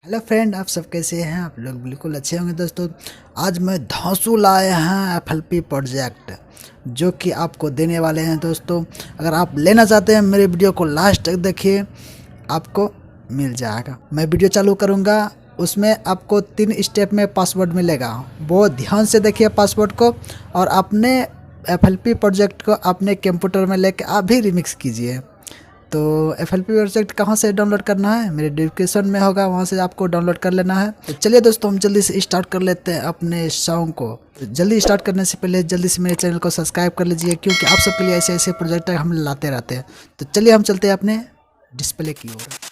Hello friend, आप सब कैसे हैं? आप लोग बिल्कुल अच्छे होंगे दोस्तों। आज मैं धांसू लाए हैं FLP प्रोजेक्ट जो कि आपको देने वाले हैं दोस्तों। अगर आप लेना चाहते हैं मेरे वीडियो को लास्ट तक देखिए, आपको मिल जाएगा। मैं वीडियो चालू करूंगा, उसमें आपको 3 स्टेप में पासवर्ड मिलेगा। बहुत ध्यान से देखिए पासवर्ड को और अपने FLP प्रोजेक्ट को अपने कंप्यूटर में लेकर आप भी रिमिक्स कीजिए। तो FLP प्रोजेक्ट कहाँ से डाउनलोड करना है, मेरे डिस्क्रिप्शन में होगा, वहाँ से आपको डाउनलोड कर लेना है। तो चलिए दोस्तों, हम जल्दी से स्टार्ट कर लेते हैं अपने सॉन्ग को। तो जल्दी स्टार्ट करने से पहले जल्दी से मेरे चैनल को सब्सक्राइब कर लीजिए, क्योंकि आप सबके लिए ऐसे ऐसे प्रोजेक्ट हम लाते रहते हैं। तो चलिए हम चलते हैं अपने डिस्प्ले की ओर।